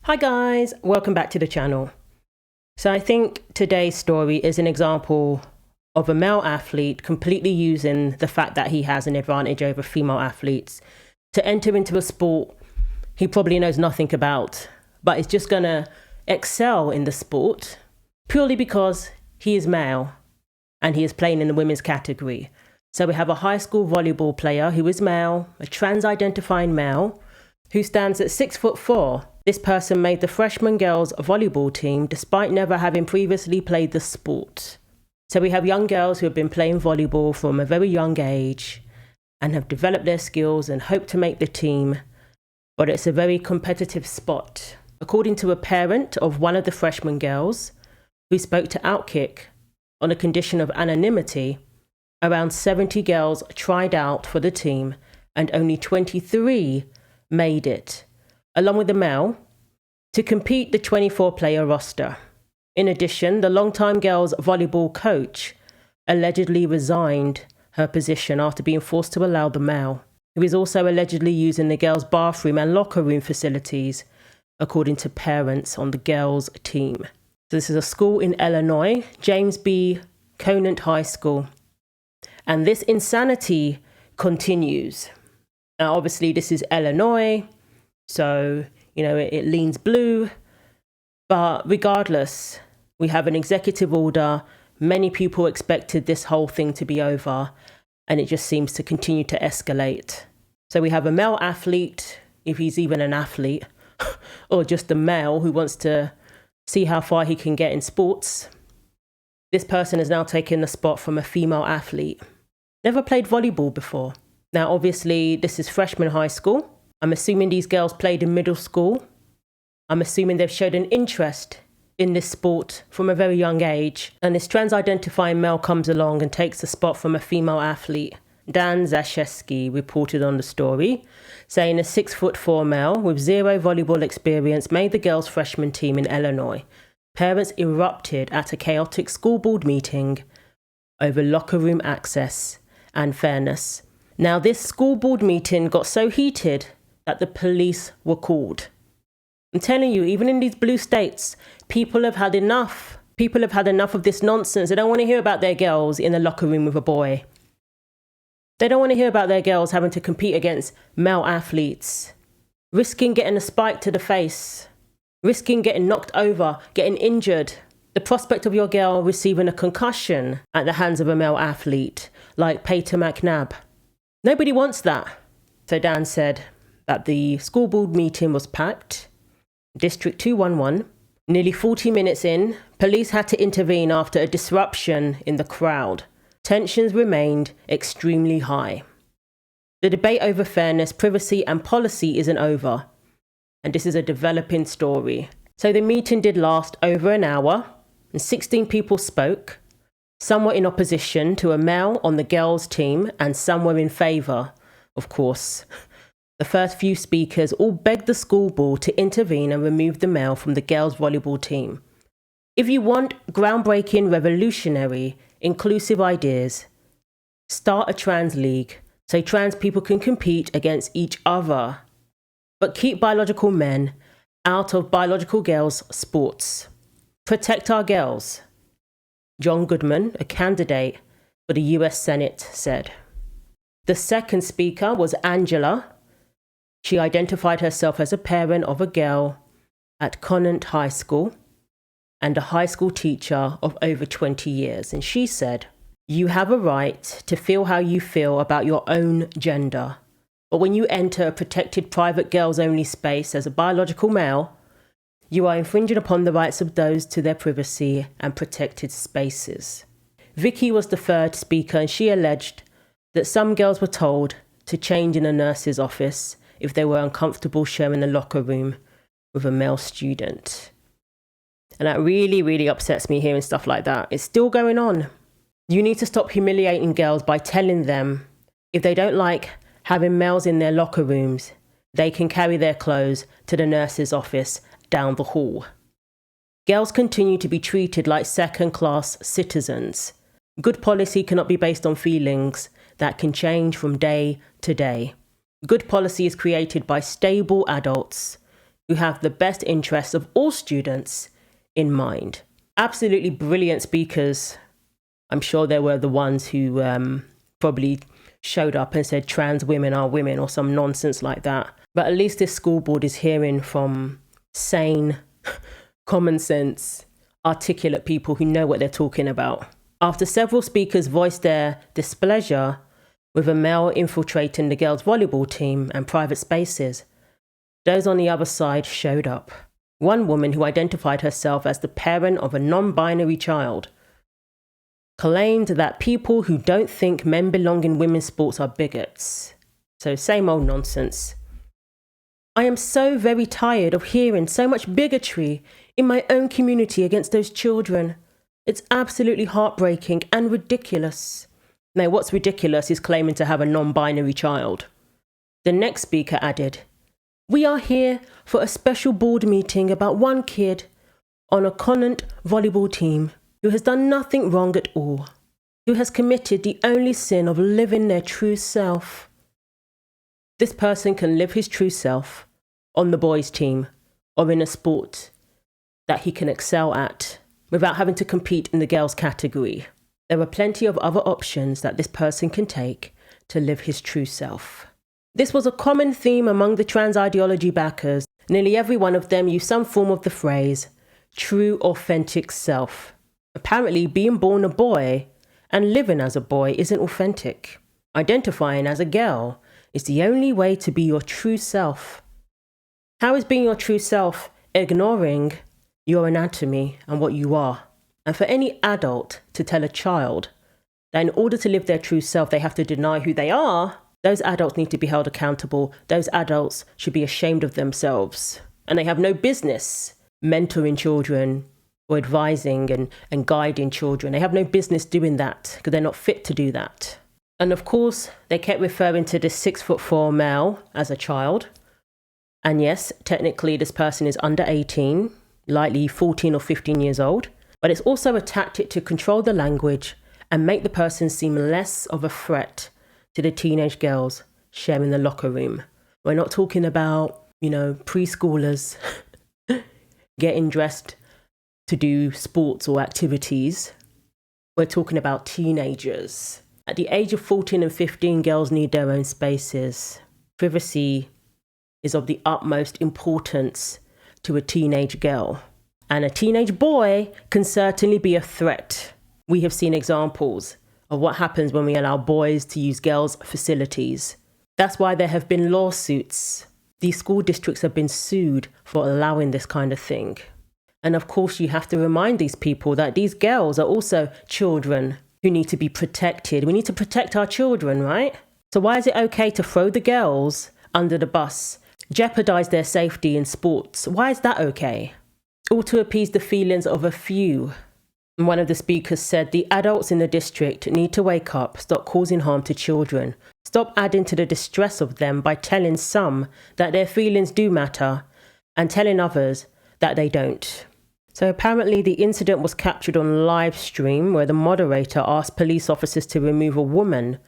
Hi guys, welcome back to the channel. So I think today's story is an example of a male athlete completely using the fact that he has an advantage over female athletes to enter into a sport he probably knows nothing about, but is just gonna excel in the sport purely because he is male and he is playing in the women's category. So we have a high school volleyball player who is male, a trans-identifying male, who stands at 6'4". This person made the freshman girls volleyball team despite never having previously played the sport. So we have young girls who have been playing volleyball from a very young age and have developed their skills and hope to make the team, but it's a very competitive spot. According to a parent of one of the freshman girls who spoke to Outkick on a condition of anonymity, around 70 girls tried out for the team and only 23 made it, along with the male, to compete the 24-player roster. In addition, the longtime girls' volleyball coach allegedly resigned her position after being forced to allow the male, who is also allegedly using the girls' bathroom and locker room facilities, according to parents on the girls' team. So this is a school in Illinois, James B. Conant High School. And this insanity continues. Now, obviously, this is Illinois, so, it leans blue. But regardless, we have an executive order. Many people expected this whole thing to be over, and it just seems to continue to escalate. So we have a male athlete, if he's even an athlete, or just a male who wants to see how far he can get in sports. This person is now taking the spot from a female athlete. Never played volleyball before. Now, obviously, this is freshman high school. I'm assuming these girls played in middle school. I'm assuming they've showed an interest in this sport from a very young age. And this trans-identifying male comes along and takes the spot from a female athlete. Dan Zashevsky reported on the story, saying a 6'4" male with zero volleyball experience made the girls' freshman team in Illinois. Parents erupted at a chaotic school board meeting over locker room access and fairness. Now, this school board meeting got so heated that the police were called. I'm telling you, even in these blue states, people have had enough. People have had enough of this nonsense. They don't want to hear about their girls in the locker room with a boy. They don't want to hear about their girls having to compete against male athletes, risking getting a spike to the face, risking getting knocked over, getting injured. The prospect of your girl receiving a concussion at the hands of a male athlete like Peyton McNabb. Nobody wants that. So Dan said that the school board meeting was packed. District 211. Nearly 40 minutes in, police had to intervene after a disruption in the crowd. Tensions remained extremely high. The debate over fairness, privacy and policy isn't over. And this is a developing story. So the meeting did last over an hour and 16 people spoke. Some were in opposition to a male on the girls' team and some were in favour, of course. The first few speakers all begged the school board to intervene and remove the male from the girls' volleyball team. If you want groundbreaking, revolutionary, inclusive ideas, start a trans league so trans people can compete against each other, but keep biological men out of biological girls' sports. Protect our girls. John Goodman, a candidate for the US Senate, said. The second speaker was Angela. She identified herself as a parent of a girl at Conant High School and a high school teacher of over 20 years. And she said, "You have a right to feel how you feel about your own gender. But when you enter a protected private girls-only space as a biological male, you are infringing upon the rights of those to their privacy and protected spaces." Vicky was the third speaker, and she alleged that some girls were told to change in a nurse's office if they were uncomfortable sharing a locker room with a male student. And that really, really upsets me hearing stuff like that. It's still going on. You need to stop humiliating girls by telling them if they don't like having males in their locker rooms, they can carry their clothes to the nurse's office down the hall. Girls continue to be treated like second-class citizens. Good policy cannot be based on feelings that can change from day to day. Good policy is created by stable adults who have the best interests of all students in mind. Absolutely brilliant speakers. I'm sure they were the ones who probably showed up and said trans women are women or some nonsense like that. But at least this school board is hearing from sane, common sense, articulate people who know what they're talking about. After several speakers voiced their displeasure with a male infiltrating the girls' volleyball team and private spaces, those on the other side showed up. One woman, who identified herself as the parent of a non-binary child, claimed that people who don't think men belong in women's sports are bigots. So same old nonsense. I am so very tired of hearing so much bigotry in my own community against those children. It's absolutely heartbreaking and ridiculous. Now, what's ridiculous is claiming to have a non-binary child. The next speaker added, "We are here for a special board meeting about one kid on a Conant volleyball team who has done nothing wrong at all, who has committed the only sin of living their true self." This person can live his true self on the boys' team or in a sport that he can excel at without having to compete in the girls' category. There are plenty of other options that this person can take to live his true self. This was a common theme among the trans ideology backers. Nearly every one of them used some form of the phrase, true authentic self. Apparently, being born a boy and living as a boy isn't authentic. Identifying as a girl is the only way to be your true self. How is being your true self ignoring your anatomy and what you are? And for any adult to tell a child that in order to live their true self, they have to deny who they are, those adults need to be held accountable. Those adults should be ashamed of themselves. And they have no business mentoring children or advising and guiding children. They have no business doing that because they're not fit to do that. And of course, they kept referring to this 6'4" male as a child. And yes, technically this person is under 18, likely 14 or 15 years old. But it's also a tactic to control the language and make the person seem less of a threat to the teenage girls sharing the locker room. We're not talking about, preschoolers getting dressed to do sports or activities. We're talking about teenagers. At the age of 14 and 15, girls need their own spaces. Privacy is of the utmost importance to a teenage girl. And a teenage boy can certainly be a threat. We have seen examples of what happens when we allow boys to use girls' facilities. That's why there have been lawsuits. These school districts have been sued for allowing this kind of thing. And of course, you have to remind these people that these girls are also children who need to be protected. We need to protect our children, right? So why is it okay to throw the girls under the bus, jeopardize their safety in sports? Why is that okay? All to appease the feelings of a few. And one of the speakers said, the adults in the district need to wake up, stop causing harm to children, stop adding to the distress of them by telling some that their feelings do matter and telling others that they don't. So apparently the incident was captured on live stream where the moderator asked police officers to remove a woman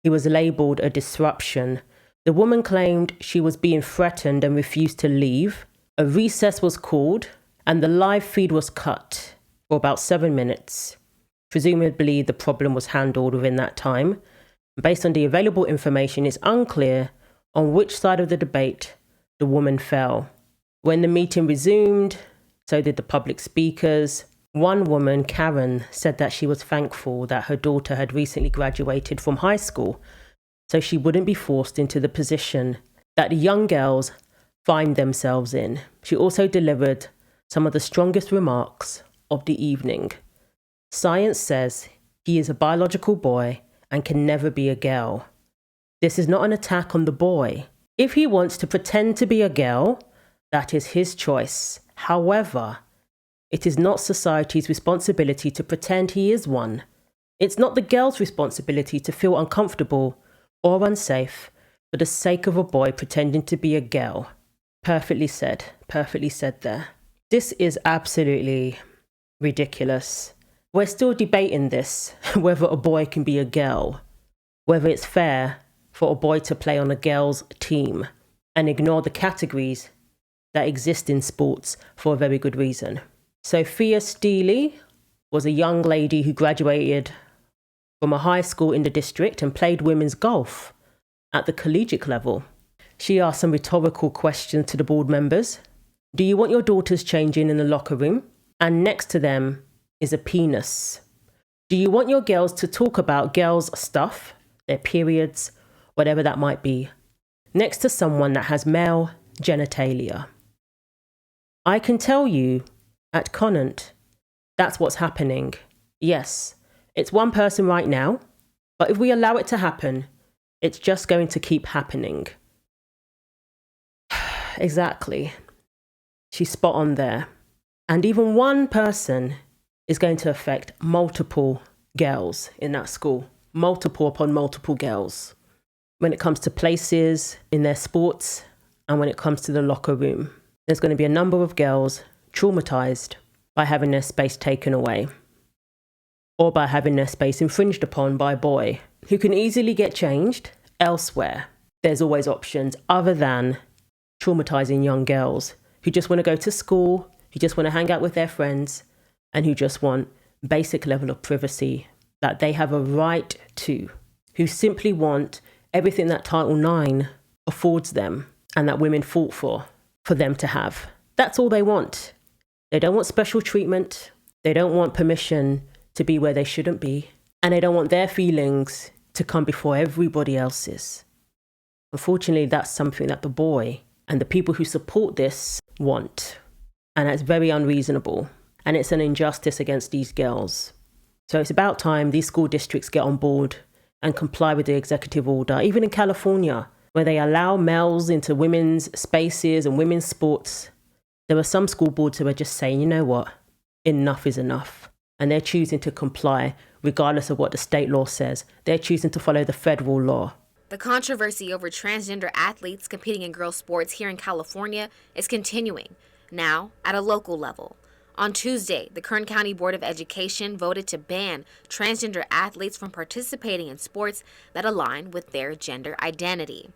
who was labelled a disruption. The woman claimed she was being threatened and refused to leave. A recess was called and the live feed was cut for about 7 minutes. Presumably the problem was handled within that time. Based on the available information, it's unclear on which side of the debate the woman fell. When the meeting resumed, so did the public speakers. One woman, Karen, said that she was thankful that her daughter had recently graduated from high school, so she wouldn't be forced into the position that the young girls find themselves in. She also delivered some of the strongest remarks of the evening. Science says he is a biological boy and can never be a girl. This is not an attack on the boy. If he wants to pretend to be a girl, that is his choice. However, it is not society's responsibility to pretend he is one. It's not the girl's responsibility to feel uncomfortable or unsafe for the sake of a boy pretending to be a girl. Perfectly said there. This is absolutely ridiculous. We're still debating this, whether a boy can be a girl, whether it's fair for a boy to play on a girl's team and ignore the categories that exist in sports for a very good reason. Sophia Steely was a young lady who graduated from a high school in the district and played women's golf at the collegiate level. She asked some rhetorical questions to the board members. Do you want your daughters changing in the locker room? And next to them is a penis. Do you want your girls to talk about girls' stuff, their periods, whatever that might be, next to someone that has male genitalia? I can tell you, at Conant, that's what's happening. Yes, it's one person right now, but if we allow it to happen, it's just going to keep happening. Exactly. She's spot on there. And even one person is going to affect multiple girls in that school, multiple upon multiple girls, when it comes to places in their sports and when it comes to the locker room. There's going to be a number of girls traumatized by having their space taken away or by having their space infringed upon by a boy who can easily get changed elsewhere. There's always options other than traumatizing young girls who just want to go to school, who just want to hang out with their friends, and who just want basic level of privacy that they have a right to, who simply want everything that Title IX affords them and that women fought for them to have. That's all they want. They don't want special treatment. They don't want permission to be where they shouldn't be. And they don't want their feelings to come before everybody else's. Unfortunately, that's something that the boy and the people who support this want. And that's very unreasonable. And it's an injustice against these girls. So it's about time these school districts get on board and comply with the executive order. Even in California, where they allow males into women's spaces and women's sports, there are some school boards who are just saying, you know what, enough is enough. And they're choosing to comply regardless of what the state law says. They're choosing to follow the federal law. The controversy over transgender athletes competing in girls' sports here in California is continuing, now at a local level. On Tuesday, the Kern County Board of Education voted to ban transgender athletes from participating in sports that align with their gender identity.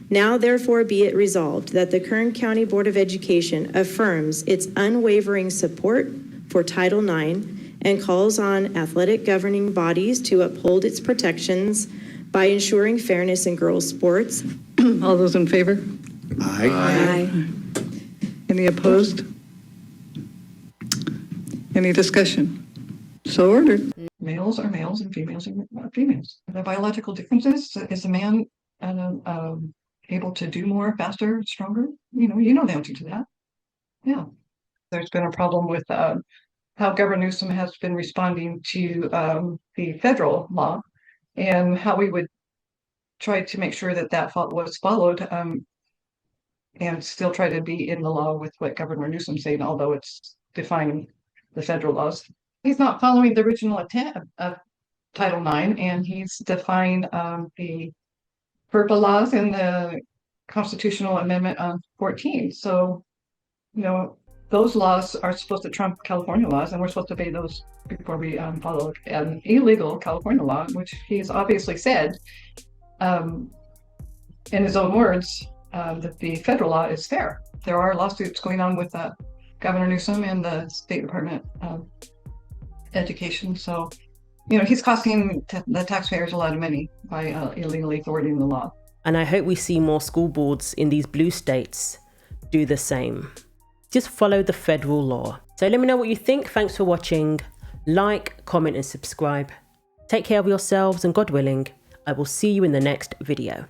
Now, therefore, be it resolved that the Kern County Board of Education affirms its unwavering support for Title IX and calls on athletic governing bodies to uphold its protections by ensuring fairness in girls' sports. All those in favor? Aye. Aye. Any opposed? Any discussion? So ordered. Males are males and females are females. The biological differences, is a man able to do more, faster, stronger? You know the answer to that. Yeah. There's been a problem with how Governor Newsom has been responding to the federal law and how we would try to make sure that was followed and still try to be in the law with what Governor Newsom's saying, although it's defying the federal laws. He's not following the original intent of Title IX, and he's defying the FERPA laws and the Constitutional Amendment 14. So, those laws are supposed to trump California laws, and we're supposed to obey those before we follow an illegal California law, which he's obviously said in his own words that the federal law is fair. There are lawsuits going on with Governor Newsom and the State Department of Education. So, he's costing the taxpayers a lot of money by illegally thwarting the law. And I hope we see more school boards in these blue states do the same. Just follow the federal law. So let me know what you think. Thanks for watching. Like, comment and subscribe. Take care of yourselves, and God willing, I will see you in the next video.